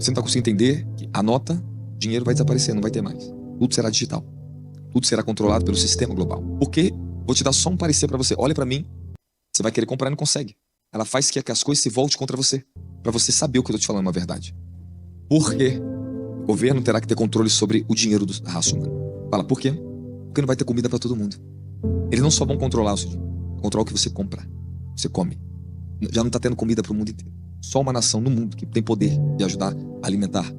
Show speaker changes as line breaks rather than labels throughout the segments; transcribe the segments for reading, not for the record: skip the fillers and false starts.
Você não está conseguindo entender que a nota, dinheiro vai desaparecer, não vai ter mais. Tudo será digital. Tudo será controlado pelo sistema global. Por quê? Vou te dar só um parecer para você. Olha para mim. Você vai querer comprar e não consegue. Ela faz que as coisas se voltem contra você. Para você saber o que eu tô te falando é uma verdade. Por quê? O governo terá que ter controle sobre o dinheiro da raça humana. Fala, por quê? Porque não vai ter comida para todo mundo. Eles não só vão controlar o seu dinheiro, controlar o que você compra, você come. Já não está tendo comida para o mundo inteiro. Só uma nação no mundo que tem poder de ajudar a alimentar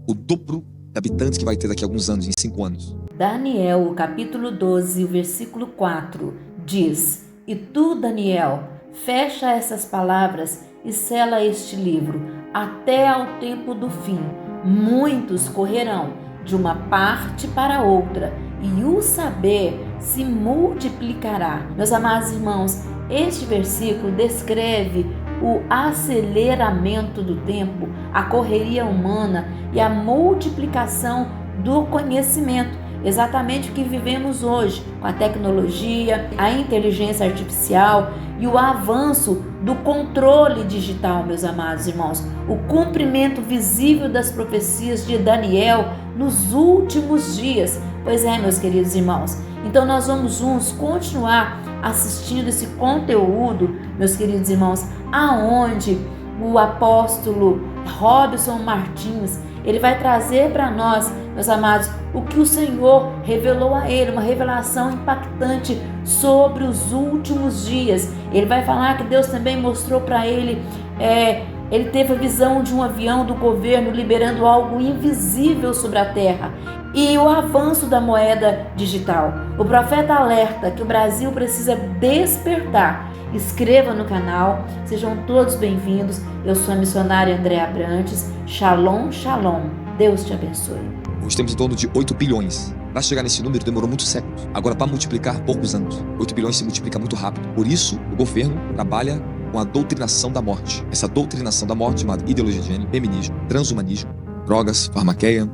o dobro de habitantes que vai ter daqui a alguns anos, em 5 anos.
Daniel, o capítulo 12, o versículo 4, diz: E tu, Daniel, fecha essas palavras e sela este livro, até ao tempo do fim. Muitos correrão de uma parte para outra, e o saber se multiplicará. Meus amados irmãos, este versículo descreve o aceleramento do tempo, a correria humana e a multiplicação do conhecimento. Exatamente o que vivemos hoje, com a tecnologia, a inteligência artificial e o avanço do controle digital, meus amados irmãos. O cumprimento visível das profecias de Daniel nos últimos dias. Pois é, meus queridos irmãos. Então nós vamos juntos continuar assistindo esse conteúdo, meus queridos irmãos, aonde o apóstolo Robson Martins, ele vai trazer para nós, meus amados, o que o Senhor revelou a ele, uma revelação impactante sobre os últimos dias. Ele vai falar que Deus também mostrou para ele, ele teve a visão de um avião do governo liberando algo invisível sobre a terra e o avanço da moeda digital. O profeta alerta que o Brasil precisa despertar. Inscreva no canal, sejam todos bem-vindos. Eu sou a missionária Andréa Abrantes. Shalom, shalom. Deus te abençoe.
Hoje temos em torno de 8 bilhões. Para chegar nesse número demorou muitos séculos. Agora, para multiplicar, poucos anos. 8 bilhões se multiplica muito rápido. Por isso, o governo trabalha com a doutrinação da morte. Essa doutrinação da morte, chamada ideologia de gênero, feminismo, transhumanismo, drogas, farmaqueia,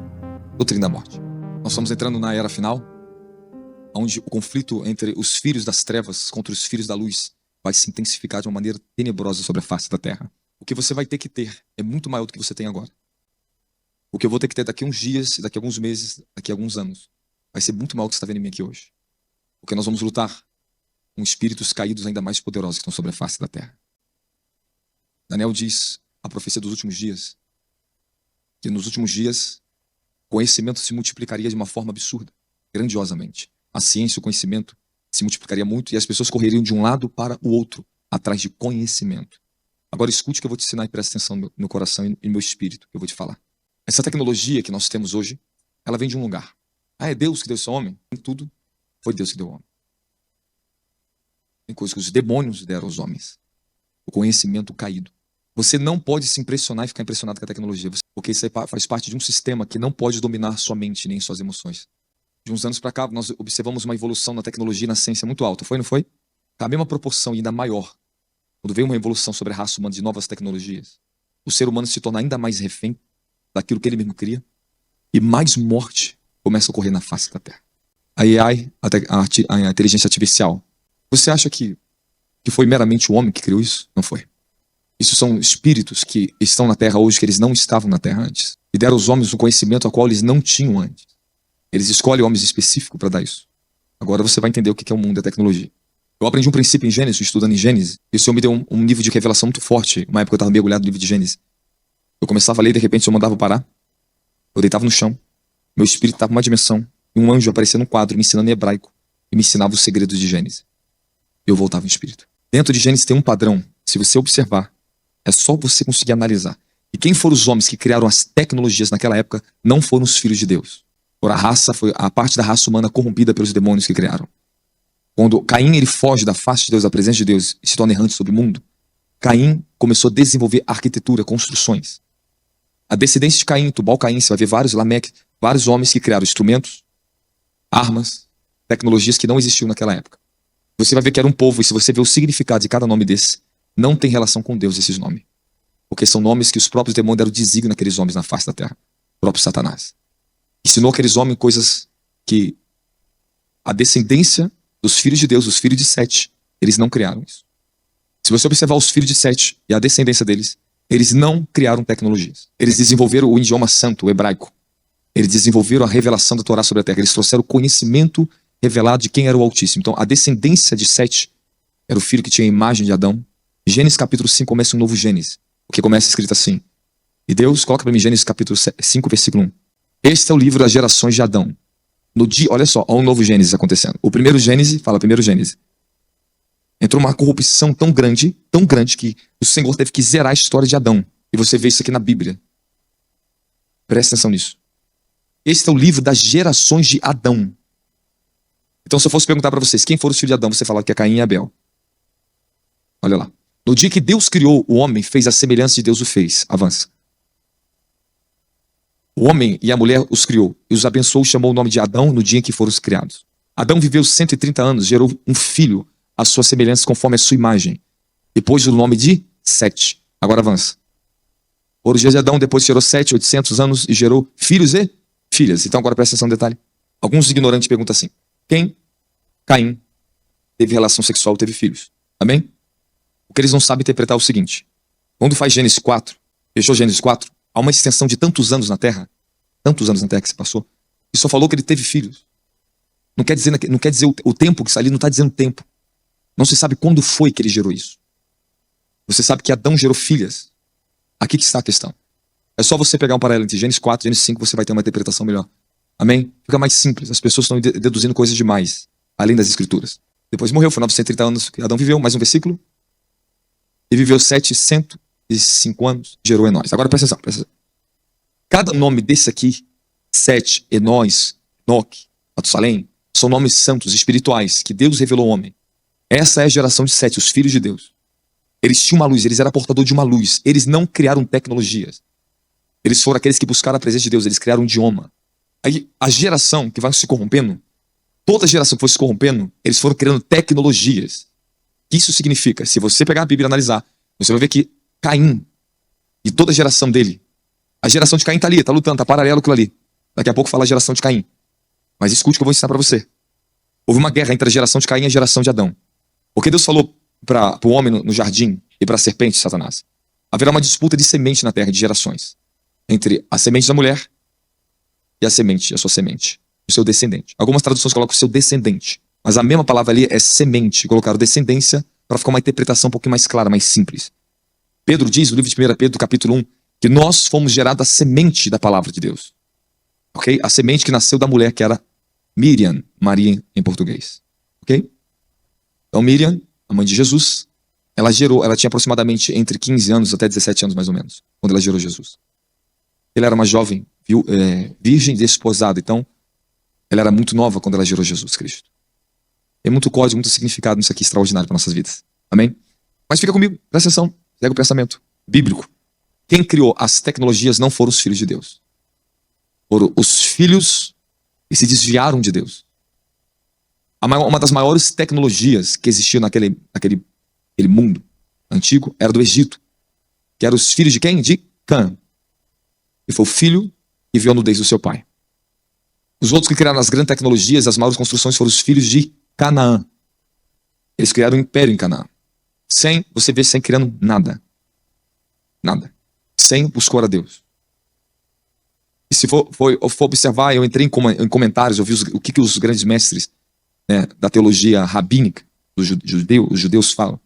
doutrina da morte. Nós estamos entrando na era final, onde o conflito entre os filhos das trevas contra os filhos da luz vai se intensificar de uma maneira tenebrosa sobre a face da terra. O que você vai ter que ter é muito maior do que você tem agora. O que eu vou ter que ter daqui a uns dias, daqui a alguns meses, daqui a alguns anos, vai ser muito maior do que você está vendo em mim aqui hoje. Porque nós vamos lutar com espíritos caídos ainda mais poderosos que estão sobre a face da terra. Daniel diz, a profecia dos últimos dias, que nos últimos dias o conhecimento se multiplicaria de uma forma absurda, grandiosamente. A ciência, o conhecimento se multiplicaria muito e as pessoas correriam de um lado para o outro, atrás de conhecimento. Agora escute o que eu vou te ensinar e preste atenção no meu coração e no meu espírito, que eu vou te falar. Essa tecnologia que nós temos hoje, ela vem de um lugar. Ah, é Deus que deu esse homem? Nem tudo foi Deus que deu o homem. Tem coisas que os demônios deram aos homens. O conhecimento caído. Você não pode se impressionar e ficar impressionado com a tecnologia, porque isso faz parte de um sistema que não pode dominar sua mente nem suas emoções. De uns anos para cá, nós observamos uma evolução na tecnologia e na ciência muito alta. Foi, não foi? A mesma proporção e ainda maior. Quando veio uma evolução sobre a raça humana de novas tecnologias, o ser humano se torna ainda mais refém daquilo que ele mesmo cria e mais morte começa a ocorrer na face da Terra. A AI, a inteligência artificial, você acha que foi meramente o homem que criou isso? Não foi. Isso são espíritos que estão na Terra hoje, que eles não estavam na Terra antes. E deram aos homens um conhecimento ao qual eles não tinham antes. Eles escolhem homens específicos para dar isso. Agora você vai entender o que é o mundo da tecnologia. Eu aprendi um princípio em Gênesis, estudando em Gênesis, e o Senhor me deu um nível de revelação muito forte. Uma época eu estava mergulhado no livro de Gênesis. Eu começava a ler e de repente o Senhor mandava parar. Eu deitava no chão. Meu espírito estava em uma dimensão. E um anjo aparecia num quadro me ensinando em hebraico. E me ensinava os segredos de Gênesis. Eu voltava em espírito. Dentro de Gênesis tem um padrão. Se você observar, é só você conseguir analisar. E quem foram os homens que criaram as tecnologias naquela época não foram os filhos de Deus. Foi a parte da raça humana corrompida pelos demônios que criaram. Quando Caim ele foge da face de Deus, da presença de Deus, e se torna errante sobre o mundo, Caim começou a desenvolver arquitetura, construções. A descendência de Caim, Tubal-Caim, você vai ver vários homens que criaram instrumentos, armas, tecnologias que não existiam naquela época. Você vai ver que era um povo, e se você ver o significado de cada nome desse, não tem relação com Deus esses nomes. Porque são nomes que os próprios demônios deram desígnio naqueles homens na face da terra. O próprio Satanás. Ensinou aqueles homens coisas que a descendência dos filhos de Deus, os filhos de Sete, eles não criaram isso. Se você observar os filhos de Sete e a descendência deles, Eles não criaram tecnologias. Eles desenvolveram o idioma santo, o hebraico. Eles desenvolveram a revelação da Torá sobre a terra. Eles trouxeram o conhecimento revelado de quem era o Altíssimo. Então, a descendência de Sete era o filho que tinha a imagem de Adão. Gênesis capítulo 5 começa um novo Gênesis, porque começa escrito assim. E Deus, coloca para mim Gênesis capítulo 5, versículo 1. Este é o livro das gerações de Adão. No dia, olha só, olha um novo Gênesis acontecendo. O primeiro Gênesis, fala primeiro Gênesis. Entrou uma corrupção tão grande que o Senhor teve que zerar a história de Adão. E você vê isso aqui na Bíblia. Presta atenção nisso. Este é o livro das gerações de Adão. Então, se eu fosse perguntar para vocês quem foram os filhos de Adão, você fala que é Caim e Abel. Olha lá. No dia que Deus criou o homem, fez a semelhança de Deus o fez. Avança. O homem e a mulher os criou e os abençoou, chamou o nome de Adão no dia em que foram criados. Adão viveu 130 anos, gerou um filho à sua semelhança, conforme a sua imagem. E pôs o nome de Sete. Agora avança. Por os dias de Adão, depois gerou 800 anos e gerou filhos e filhas. Então agora presta atenção no detalhe. Alguns ignorantes perguntam assim: quem? Caim teve relação sexual, teve filhos. Amém? O que eles não sabem interpretar é o seguinte. Quando faz Gênesis 4, fechou Gênesis 4, há uma extensão de tantos anos na Terra que se passou, e só falou que ele teve filhos. Não quer dizer o tempo que está ali, não está dizendo tempo. Não se sabe quando foi que ele gerou isso. Você sabe que Adão gerou filhas. Aqui que está a questão. É só você pegar um paralelo entre Gênesis 4 e Gênesis 5, você vai ter uma interpretação melhor. Amém? Fica mais simples. As pessoas estão deduzindo coisas demais, além das escrituras. Depois morreu, foi 930 anos que Adão viveu, mais um versículo. E viveu 705 anos, gerou Enós. Agora presta atenção. Cada nome desse aqui, Sete, Enós, Enoque, Matusalém, são nomes santos, espirituais, que Deus revelou ao homem. Essa é a geração de Sete, os filhos de Deus. Eles tinham uma luz, eles eram portadores de uma luz. Eles não criaram tecnologias. Eles foram aqueles que buscaram a presença de Deus, eles criaram um idioma. Aí a geração que vai se corrompendo, toda geração que foi se corrompendo, eles foram criando tecnologias. O que isso significa? Se você pegar a Bíblia e analisar, você vai ver que Caim e toda a geração dele, a geração de Caim está ali, está lutando, está paralelo com aquilo ali. Daqui a pouco fala a geração de Caim. Mas escute o que eu vou ensinar para você. Houve uma guerra entre a geração de Caim e a geração de Adão. Porque Deus falou para o homem no jardim e para a serpente, Satanás, haverá uma disputa de semente na terra, de gerações, entre a semente da mulher e a sua semente, o seu descendente. Algumas traduções colocam o seu descendente, mas a mesma palavra ali é semente. Colocaram descendência para ficar uma interpretação um pouquinho mais clara, mais simples. Pedro diz, no livro de 1 Pedro, capítulo 1, que nós fomos gerados da semente da palavra de Deus. Ok? A semente que nasceu da mulher, que era Miriam, Maria em português. Ok? Então Miriam, a mãe de Jesus, ela tinha aproximadamente entre 15 anos até 17 anos mais ou menos, quando ela gerou Jesus. Ela era uma jovem, virgem desposada, então ela era muito nova quando ela gerou Jesus Cristo. Tem muito código, muito significado nisso aqui extraordinário para nossas vidas. Amém? Mas fica comigo, presta atenção, segue o pensamento bíblico. Quem criou as tecnologias não foram os filhos de Deus. Foram os filhos que se desviaram de Deus. Uma das maiores tecnologias que existia naquele mundo antigo era do Egito, que eram os filhos de quem? De Cã. E foi o filho que viu a nudez do seu pai. Os outros que criaram as grandes tecnologias, as maiores construções, foram os filhos de Canaã. Eles criaram um império em Canaã. Sem criando nada. Nada. Sem buscar a Deus. E se for observar, eu entrei em comentários, eu vi o que os grandes mestres, né, da teologia rabínica, os judeus falam.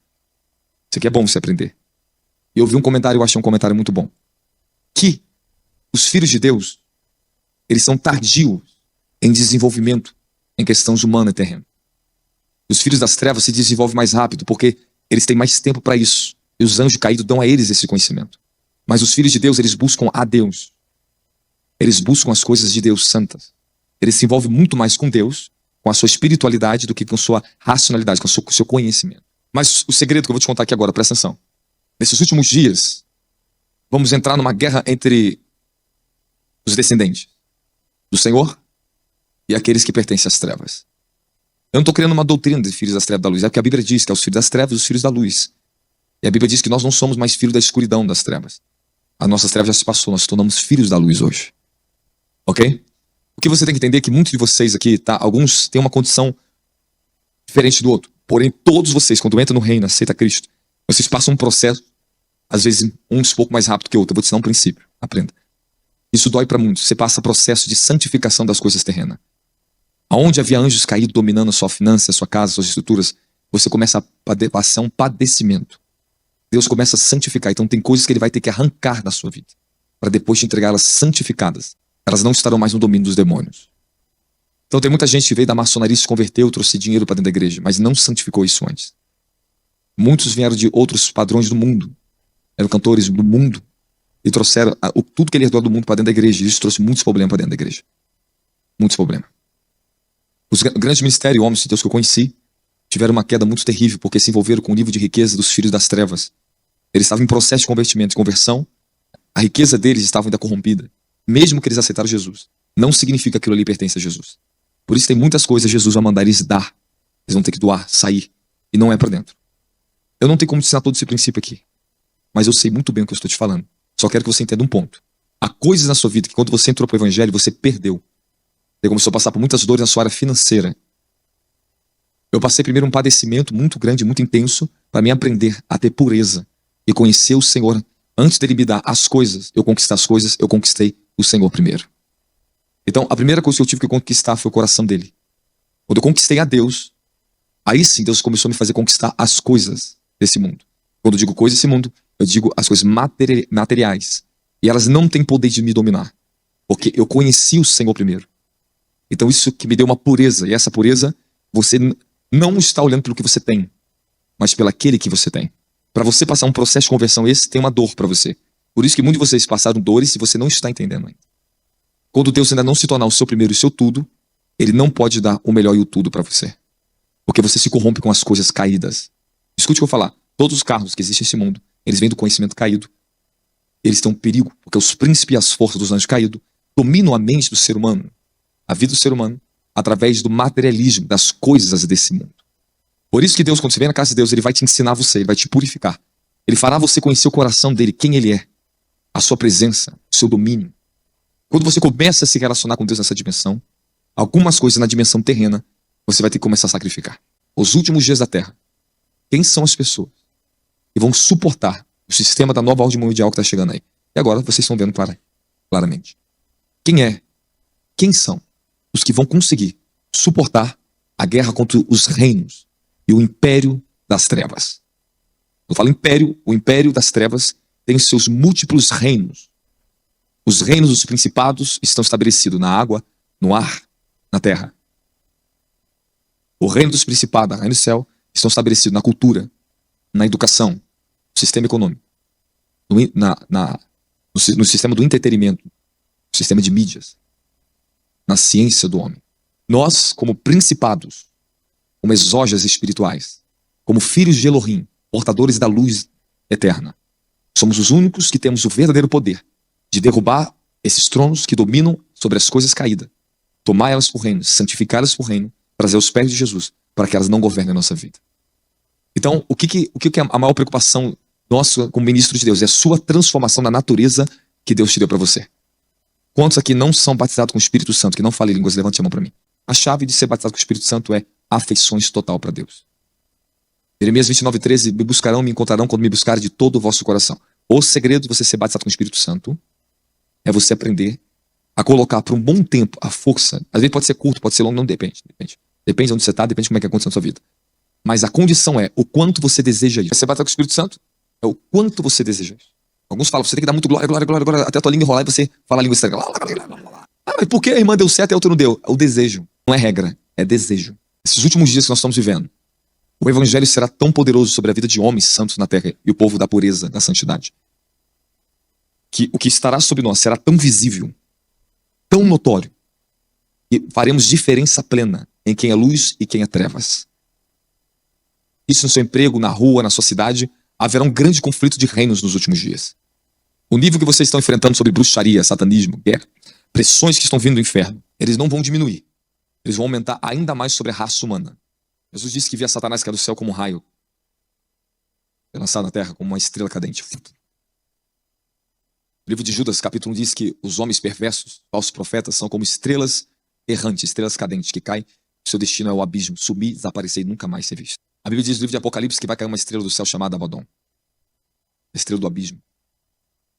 Isso aqui é bom você aprender. E eu vi um comentário, eu achei um comentário muito bom. Que os filhos de Deus, eles são tardios em desenvolvimento em questões humanas e terrenas. Os filhos das trevas se desenvolvem mais rápido, porque eles têm mais tempo para isso. E os anjos caídos dão a eles esse conhecimento. Mas os filhos de Deus, eles buscam a Deus. Eles buscam as coisas de Deus santas. Eles se envolvem muito mais com Deus, com a sua espiritualidade, do que com a sua racionalidade, com o seu conhecimento. Mas o segredo que eu vou te contar aqui agora, presta atenção. Nesses últimos dias, vamos entrar numa guerra entre os descendentes do Senhor e aqueles que pertencem às trevas. Eu não estou criando uma doutrina de filhos das trevas da luz. É porque a Bíblia diz que é os filhos das trevas e os filhos da luz. E a Bíblia diz que nós não somos mais filhos da escuridão, das trevas. As nossas trevas já se passou, nós tornamos filhos da luz hoje. Ok? O que você tem que entender é que muitos de vocês aqui, tá? Alguns têm uma condição diferente do outro. Porém, todos vocês, quando entram no reino, aceita Cristo, vocês passam um processo Às vezes, uns um pouco mais rápido que outro. Eu vou te ensinar um princípio. Aprenda. Isso dói para muitos. Você passa processo de santificação das coisas terrenas. Aonde havia anjos caídos dominando a sua finança, a sua casa, suas estruturas, você começa a passar um padecimento. Deus começa a santificar. Então tem coisas que ele vai ter que arrancar da sua vida, para depois te entregá-las santificadas. Elas não estarão mais no domínio dos demônios. Então tem muita gente que veio da maçonaria, se converteu, trouxe dinheiro para dentro da igreja, mas não santificou isso antes. Muitos vieram de outros padrões do mundo. Eram cantores do mundo. E trouxeram tudo que ele herdou do mundo para dentro da igreja. E isso trouxe muitos problemas para dentro da igreja. Muitos problemas. Os grandes ministérios, homens de Deus que eu conheci, tiveram uma queda muito terrível, porque se envolveram com o nível de riqueza dos filhos das trevas. Eles estavam em processo de convertimento, de conversão. A riqueza deles estava ainda corrompida. Mesmo que eles aceitaram Jesus, não significa que aquilo ali pertence a Jesus. Por isso tem muitas coisas que Jesus vai mandar eles dar. Eles vão ter que doar, sair. E não é para dentro. Eu não tenho como te ensinar todo esse princípio aqui. Mas eu sei muito bem o que eu estou te falando. Só quero que você entenda um ponto. Há coisas na sua vida que quando você entrou para o evangelho, você perdeu. Você começou a passar por muitas dores na sua área financeira. Eu passei primeiro um padecimento muito grande, muito intenso, para me aprender a ter pureza e conhecer o Senhor. Antes dele me dar as coisas, eu conquistar as coisas, eu conquistei o Senhor primeiro. Então, a primeira coisa que eu tive que conquistar foi o coração dele. Quando eu conquistei a Deus, aí sim Deus começou a me fazer conquistar as coisas desse mundo. Quando eu digo coisas desse mundo, eu digo as coisas materiais. E elas não têm poder de me dominar, porque eu conheci o Senhor primeiro. Então isso que me deu uma pureza, e essa pureza, você não está olhando pelo que você tem, mas pelo aquele que você tem. Para você passar um processo de conversão esse, tem uma dor para você. Por isso que muitos de vocês passaram dores e você não está entendendo ainda. Quando Deus ainda não se tornar o seu primeiro e o seu tudo, ele não pode dar o melhor e o tudo para você. Porque você se corrompe com as coisas caídas. Escute o que eu vou falar. Todos os carros que existem nesse mundo, eles vêm do conhecimento caído. Eles têm um perigo, porque os príncipes e as forças dos anjos caídos dominam a mente do ser humano, a vida do ser humano, através do materialismo, das coisas desse mundo. Por isso que Deus, quando você vem na casa de Deus, ele vai te ensinar você, ele vai te purificar. Ele fará você conhecer o coração dele, quem ele é, a sua presença, o seu domínio. Quando você começa a se relacionar com Deus nessa dimensão, algumas coisas na dimensão terrena, você vai ter que começar a sacrificar. Os últimos dias da Terra. Quem são as pessoas que vão suportar o sistema da nova ordem mundial que está chegando aí? E agora vocês estão vendo claramente. Quem são os que vão conseguir suportar a guerra contra os reinos e o império das trevas? Eu falo império, o império das trevas tem os seus múltiplos reinos. Os reinos dos principados estão estabelecidos na água, no ar, na terra. O reino dos principados, o reino do céu, estão estabelecidos na cultura, na educação, no sistema econômico, no sistema do entretenimento, no sistema de mídias, na ciência do homem. Nós, como principados, como exógias espirituais, como filhos de Elohim, portadores da luz eterna, somos os únicos que temos o verdadeiro poder de derrubar esses tronos que dominam sobre as coisas caídas, tomar elas por reino, santificá-las por reino, trazer os pés de Jesus, para que elas não governem a nossa vida. Então, o que é a maior preocupação nossa como ministro de Deus? É a sua transformação na natureza que Deus te deu para você. Quantos aqui não são batizados com o Espírito Santo, que não falam em línguas? Levante a mão para mim. A chave de ser batizado com o Espírito Santo é afeições total para Deus. Jeremias 29:13, me buscarão, me encontrarão quando me buscarem de todo o vosso coração. O segredo de você ser batizado com o Espírito Santo é você aprender a colocar por um bom tempo a força. Às vezes pode ser curto, pode ser longo, não depende. Depende de onde você está, depende de como é que acontece na sua vida. Mas a condição é o quanto você deseja isso. Ser batizado com o Espírito Santo é o quanto você deseja isso. Alguns falam, você tem que dar muito glória, glória, glória, glória, até a tua língua enrolar e você fala a língua estranha. Ah, mas por que a irmã deu certo e a outra não deu? É o desejo. Não é regra, é desejo. Esses últimos dias que nós estamos vivendo, o evangelho será tão poderoso sobre a vida de homens santos na terra e o povo da pureza, da santidade, que o que estará sobre nós será tão visível, tão notório, e faremos diferença plena em quem é luz e quem é trevas. Isso no seu emprego, na rua, na sua cidade, haverá um grande conflito de reinos nos últimos dias. O nível que vocês estão enfrentando sobre bruxaria, satanismo, guerra, pressões que estão vindo do inferno, eles não vão diminuir. Eles vão aumentar ainda mais sobre a raça humana. Jesus disse que via Satanás cair do céu como um raio, lançado na terra como uma estrela cadente. O livro de Judas, capítulo 1, diz que os homens perversos, falsos profetas, são como estrelas errantes, estrelas cadentes, que caem, seu destino é o abismo, sumir, desaparecer e nunca mais ser visto. A Bíblia diz no livro de Apocalipse que vai cair uma estrela do céu chamada Abaddon. a estrela do abismo.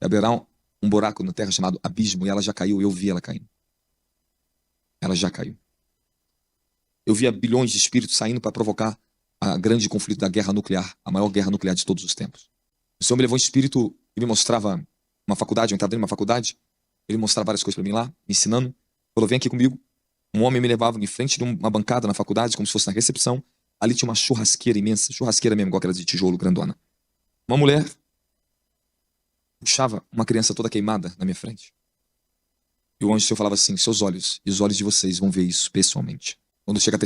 E haverá um buraco na terra chamado abismo, e ela já caiu, eu vi ela caindo. Ela já caiu. Eu via bilhões de espíritos saindo para provocar a grande conflito da guerra nuclear, a maior guerra nuclear de todos os tempos. O Senhor me levou em espírito e me mostrava uma faculdade, eu entrava dentro de uma faculdade, ele mostrava várias coisas para mim lá, me ensinando. Falou, vem aqui comigo. Um homem me levava em frente de uma bancada na faculdade, como se fosse na recepção. Ali tinha uma churrasqueira imensa, churrasqueira mesmo, igual aquela de tijolo, grandona. Uma mulher puxava uma criança toda queimada na minha frente. E o anjo do Senhor falava assim, seus olhos e os olhos de vocês vão ver isso pessoalmente. Quando chega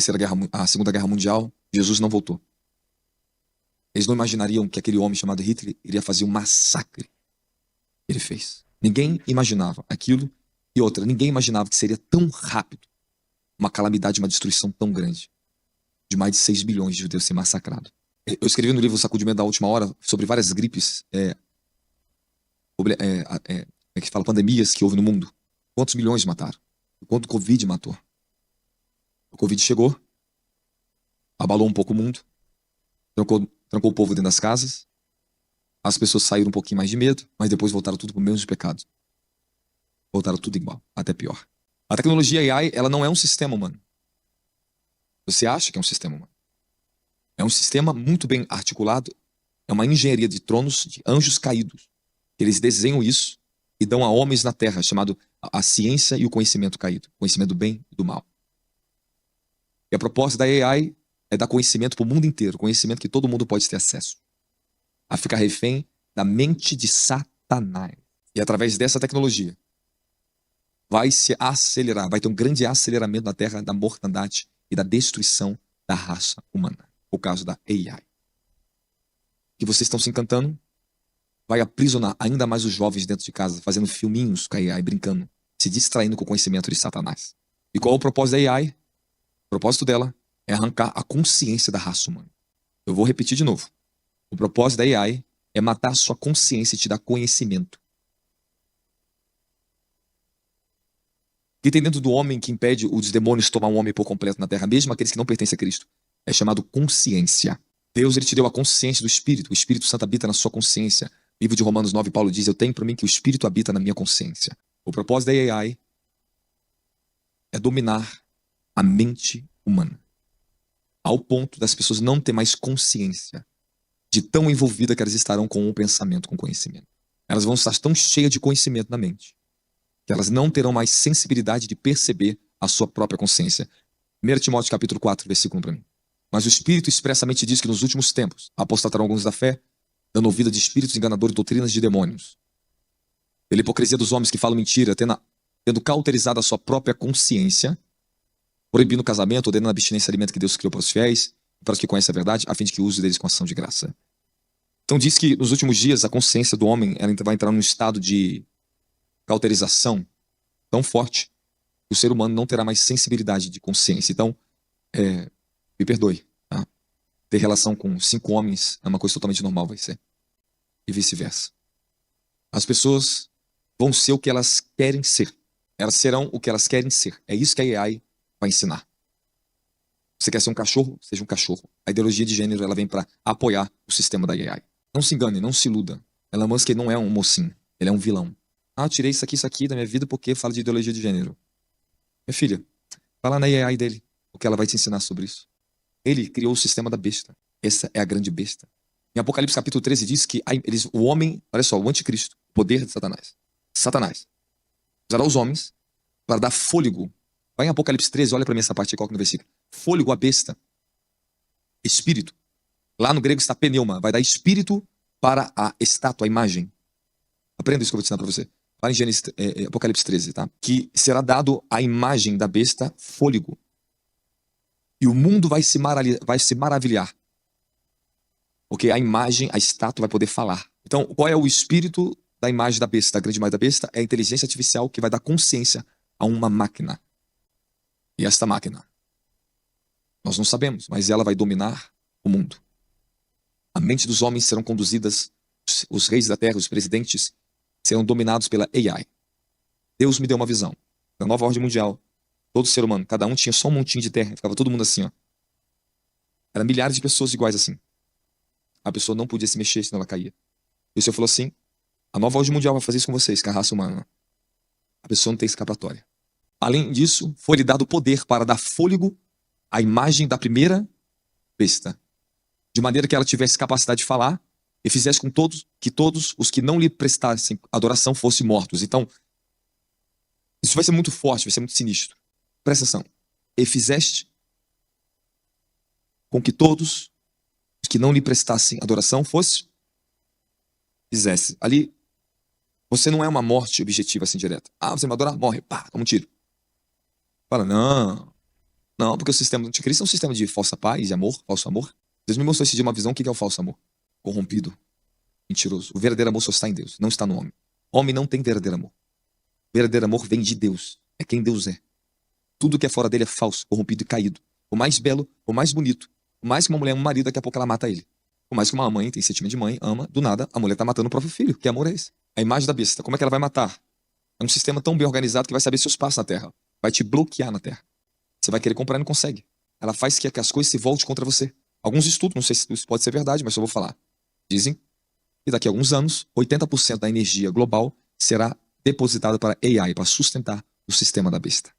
a Segunda Guerra Mundial, Jesus não voltou. Eles não imaginariam que aquele homem chamado Hitler iria fazer um massacre. Ele fez. Ninguém imaginava aquilo. E outra, ninguém imaginava que seria tão rápido uma calamidade, uma destruição tão grande. De mais de 6 bilhões de judeus ser massacrados. Eu escrevi no livro O Sacudimento da Última Hora sobre várias gripes, como é que fala, pandemias que houve no mundo. Quantos milhões mataram? Quanto o Covid matou? O Covid chegou, abalou um pouco o mundo, trancou o povo dentro das casas, as pessoas saíram um pouquinho mais de medo, mas depois voltaram tudo para o mesmo pecado. Voltaram tudo igual, até pior. A tecnologia AI, ela não é um sistema humano. Você acha que é um sistema humano. É um sistema muito bem articulado, é uma engenharia de tronos, de anjos caídos. Eles desenham isso e dão a homens na terra, chamado a ciência e o conhecimento caído. Conhecimento do bem e do mal. E a proposta da AI é dar conhecimento para o mundo inteiro, conhecimento que todo mundo pode ter acesso. A ficar refém da mente de Satanás. E através dessa tecnologia, vai se acelerar, vai ter um grande aceleramento na terra da mortandade e da destruição da raça humana. O caso da AI. Que vocês estão se encantando, vai aprisionar ainda mais os jovens dentro de casa, fazendo filminhos com a AI, brincando, se distraindo com o conhecimento de Satanás. E qual é o propósito da AI? O propósito dela é arrancar a consciência da raça humana. Eu vou repetir de novo. O propósito da AI é matar a sua consciência e te dar conhecimento. O que tem dentro do homem que impede os demônios de tomar um homem por completo na terra, mesmo aqueles que não pertencem a Cristo, é chamado consciência. Deus, ele te deu a consciência do Espírito. O Espírito Santo habita na sua consciência. Livro de Romanos 9, Paulo diz, eu tenho para mim que o Espírito habita na minha consciência. O propósito da AI é dominar a mente humana. Ao ponto das pessoas não ter mais consciência de tão envolvida que elas estarão com o pensamento, com o conhecimento. Elas vão estar tão cheias de conhecimento na mente que elas não terão mais sensibilidade de perceber a sua própria consciência. 1 Timóteo capítulo 4, versículo 1 para mim. Mas o Espírito expressamente diz que nos últimos tempos apostatarão alguns da fé, dando ouvida de espíritos enganadores, doutrinas de demônios. Pela hipocrisia dos homens que falam mentira, tendo cauterizado a sua própria consciência, proibindo o casamento, ordenando a abstinência de alimento que Deus criou para os fiéis, para os que conhecem a verdade, a fim de que use deles com ação de graça. Então diz que nos últimos dias a consciência do homem ela vai entrar num estado de cauterização tão forte que o ser humano não terá mais sensibilidade de consciência. Então, me perdoe, tá? Ter relação com 5 homens é uma coisa totalmente normal, vai ser. E vice-versa. As pessoas vão ser o que elas querem ser. Elas serão o que elas querem ser. É isso que a AI vai ensinar. Você quer ser um cachorro? Seja um cachorro. A ideologia de gênero ela vem para apoiar o sistema da AI. Não se engane, não se iluda. Elon Musk não é um mocinho, ele é um vilão. Ah, eu tirei isso aqui da minha vida porque fala de ideologia de gênero. Minha filha, fala na AI dele, o que ela vai te ensinar sobre isso. Ele criou o sistema da besta. Essa é a grande besta. Em Apocalipse capítulo 13 diz que o homem, olha só, o anticristo, o poder de Satanás. Satanás usará os homens para dar fôlego. Vai em Apocalipse 13, olha para mim essa parte aqui, coloca no versículo. Fôlego à besta. Espírito. Lá no grego está pneuma. Vai dar espírito para a estátua, a imagem. Aprenda isso que eu vou te ensinar para você. Vai em Apocalipse 13, tá? Que será dado à imagem da besta fôlego. E o mundo vai se maravilhar. Porque a imagem, a estátua vai poder falar. Então, qual é o espírito da imagem da besta, da grande imagem da besta? É a inteligência artificial que vai dar consciência a uma máquina. E esta máquina, nós não sabemos, mas ela vai dominar o mundo. A mente dos homens serão conduzidas, os reis da terra, os presidentes, serão dominados pela AI. Deus me deu uma visão. Na nova ordem mundial, todo ser humano, cada um tinha só um montinho de terra, ficava todo mundo assim, ó. Era milhares de pessoas iguais assim. A pessoa não podia se mexer, senão ela caía. E o Senhor falou assim, a nova ordem mundial vai fazer isso com vocês, com a raça humana. A pessoa não tem escapatória. Além disso, foi-lhe dado poder para dar fôlego à imagem da primeira besta, de maneira que ela tivesse capacidade de falar e fizesse com que todos os que não lhe prestassem adoração fossem mortos. Então, isso vai ser muito forte, vai ser muito sinistro. Presta atenção. E fizeste com que todos os que não lhe prestassem adoração fizesse. Ali, você não é uma morte objetiva assim direta. Ah, você me adora, morre, pá, toma um tiro. Fala, não, porque o sistema anticristo é um sistema de falsa paz e amor, falso amor. Deus me mostrou esse dia uma visão, o que é o falso amor? Corrompido, mentiroso. O verdadeiro amor só está em Deus, não está no homem. Homem não tem verdadeiro amor. O verdadeiro amor vem de Deus, é quem Deus é. Tudo que é fora dele é falso, corrompido e caído. O mais belo, o mais bonito, o mais que uma mulher ama um marido, daqui a pouco ela mata ele. O mais que uma mãe tem sentimento de mãe, ama, do nada, a mulher tá matando o próprio filho. Que amor é esse? A imagem da besta, como é que ela vai matar? É um sistema tão bem organizado que vai saber seus passos na terra. Vai te bloquear na terra. Você vai querer comprar e não consegue. Ela faz que as coisas se voltem contra você. Alguns estudos, não sei se isso pode ser verdade, mas só vou falar. Dizem que daqui a alguns anos, 80% da energia global será depositada para AI, para sustentar o sistema da besta.